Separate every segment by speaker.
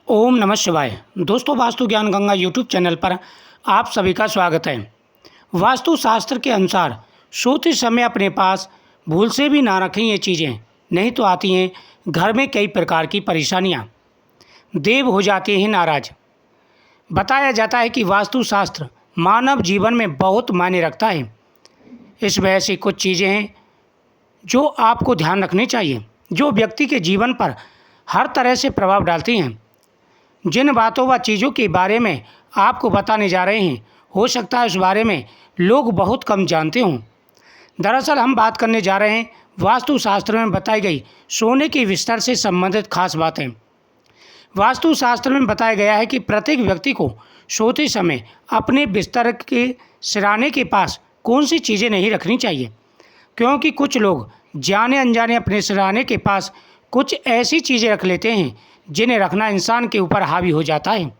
Speaker 1: ओम नमः शिवाय। दोस्तों, वास्तु ज्ञान गंगा यूट्यूब चैनल पर आप सभी का स्वागत है। वास्तु शास्त्र के अनुसार सोते समय अपने पास भूल से भी ना रखें ये चीज़ें, नहीं तो आती हैं घर में कई प्रकार की परेशानियां, देव हो जाते हैं नाराज। बताया जाता है कि वास्तु शास्त्र मानव जीवन में बहुत मायने रखता है। इस वजह से कुछ चीज़ें हैं जो आपको ध्यान रखनी चाहिए, जो व्यक्ति के जीवन पर हर तरह से प्रभाव डालती हैं। जिन बातों व चीज़ों के बारे में आपको बताने जा रहे हैं, हो सकता है उस बारे में लोग बहुत कम जानते हों। दरअसल हम बात करने जा रहे हैं वास्तु शास्त्र में बताई गई सोने के बिस्तर से संबंधित खास बातें। वास्तु शास्त्र में बताया गया है कि प्रत्येक व्यक्ति को सोते समय अपने बिस्तर के सिराने के पास कौन सी चीज़ें नहीं रखनी चाहिए, क्योंकि कुछ लोग जाने अनजाने अपने सिराने के पास कुछ ऐसी चीज़ें रख लेते हैं जिन्हें रखना इंसान के ऊपर हावी हो जाता है।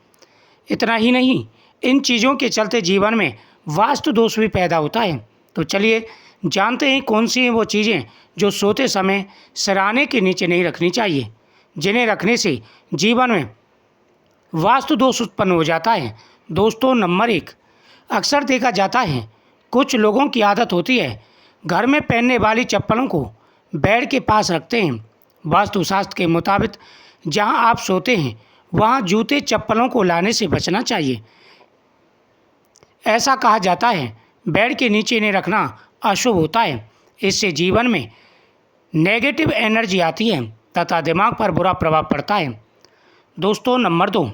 Speaker 1: इतना ही नहीं, इन चीज़ों के चलते जीवन में वास्तु दोष भी पैदा होता है। तो चलिए जानते हैं कौन सी हैं वो चीज़ें जो सोते समय सिराने के नीचे नहीं रखनी चाहिए, जिन्हें रखने से जीवन में वास्तु दोष उत्पन्न हो जाता है। दोस्तों, नंबर 1, अक्सर देखा जाता है कुछ लोगों की आदत होती है घर में पहनने वाली चप्पलों को बेड के पास रखते हैं। वास्तुशास्त्र के मुताबिक जहां आप सोते हैं वहां जूते चप्पलों को लाने से बचना चाहिए। ऐसा कहा जाता है बेड के नीचे इन्हें रखना अशुभ होता है। इससे जीवन में नेगेटिव एनर्जी आती है तथा दिमाग पर बुरा प्रभाव पड़ता है। दोस्तों, नंबर 2,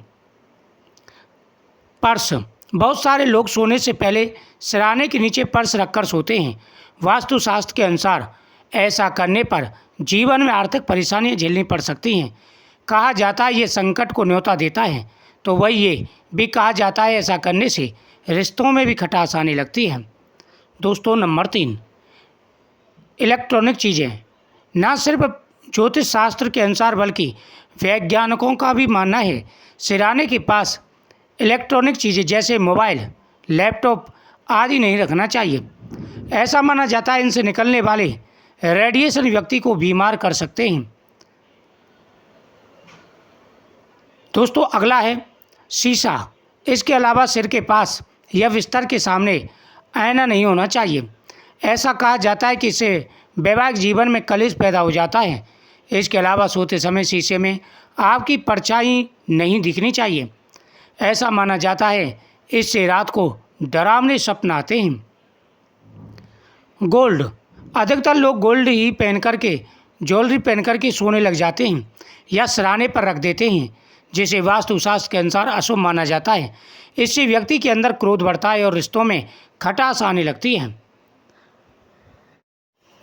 Speaker 1: पर्स। बहुत सारे लोग सोने से पहले सिराने के नीचे पर्स रखकर सोते हैं। वास्तुशास्त्र के अनुसार ऐसा करने पर जीवन में आर्थिक परेशानियां झेलनी पड़ सकती हैं। कहा जाता है ये संकट को न्योता देता है, तो वही ये भी कहा जाता है ऐसा करने से रिश्तों में भी खटास आने लगती है। दोस्तों, नंबर 3, इलेक्ट्रॉनिक चीज़ें। ना सिर्फ ज्योतिष शास्त्र के अनुसार बल्कि वैज्ञानिकों का भी मानना है सिराने के पास इलेक्ट्रॉनिक चीज़ें जैसे मोबाइल, लैपटॉप आदि नहीं रखना चाहिए। ऐसा माना जाता है इनसे निकलने वाले रेडिएशन व्यक्ति को बीमार कर सकते हैं। दोस्तों, अगला है शीशा। इसके अलावा सिर के पास या बिस्तर के सामने आईना नहीं होना चाहिए। ऐसा कहा जाता है कि इससे वैवाहिक जीवन में कलेश पैदा हो जाता है। इसके अलावा सोते समय शीशे में आपकी परछाई नहीं दिखनी चाहिए। ऐसा माना जाता है इससे रात को डरावने सपने आते हैं। गोल्ड। अधिकतर लोग गोल्ड ही ज्वेलरी पहन करके सोने लग जाते हैं या सिराने पर रख देते हैं, जिसे वास्तुशास्त्र के अनुसार अशुभ माना जाता है। इससे व्यक्ति के अंदर क्रोध बढ़ता है और रिश्तों में खटास आने लगती है।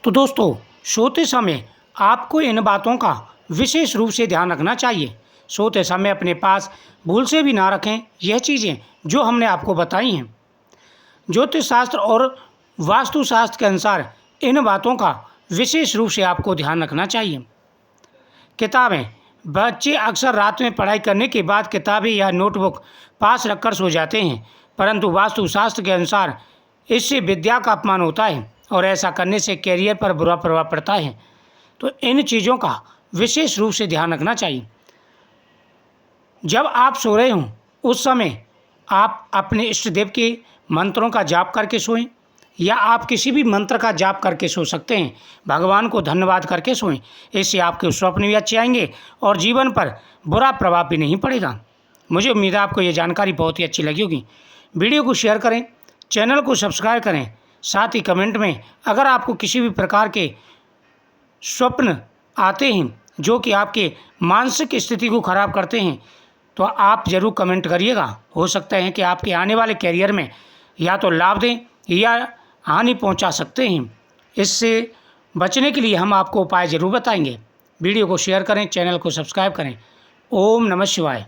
Speaker 1: तो दोस्तों, सोते समय आपको इन बातों का विशेष रूप से ध्यान रखना चाहिए। सोते समय अपने पास भूल से भी ना रखें यह चीज़ें जो हमने आपको बताई हैं। ज्योतिष शास्त्र और वास्तुशास्त्र के अनुसार इन बातों का विशेष रूप से आपको ध्यान रखना चाहिए। किताबें। बच्चे अक्सर रात में पढ़ाई करने के बाद किताबें या नोटबुक पास रखकर सो जाते हैं, परंतु वास्तुशास्त्र के अनुसार इससे विद्या का अपमान होता है और ऐसा करने से कैरियर पर बुरा प्रभाव पड़ता है। तो इन चीज़ों का विशेष रूप से ध्यान रखना चाहिए। जब आप सो रहे हों उस समय आप अपने इष्ट देव के मंत्रों का जाप करके सोएं, या आप किसी भी मंत्र का जाप करके सो सकते हैं। भगवान को धन्यवाद करके सोएं। इससे आपके स्वप्न भी अच्छे आएंगे और जीवन पर बुरा प्रभाव भी नहीं पड़ेगा। मुझे उम्मीद है आपको ये जानकारी बहुत ही अच्छी लगी होगी। वीडियो को शेयर करें, चैनल को सब्सक्राइब करें, साथ ही कमेंट में अगर आपको किसी भी प्रकार के स्वप्न आते हैं जो कि आपके मानसिक स्थिति को खराब करते हैं, तो आप ज़रूर कमेंट करिएगा। हो सकता है कि आपके आने वाले कैरियर में या तो लाभ दें या हानि पहुंचा सकते हैं। इससे बचने के लिए हम आपको उपाय ज़रूर बताएंगे। वीडियो को शेयर करें, चैनल को सब्सक्राइब करें। ओम नमः शिवाय।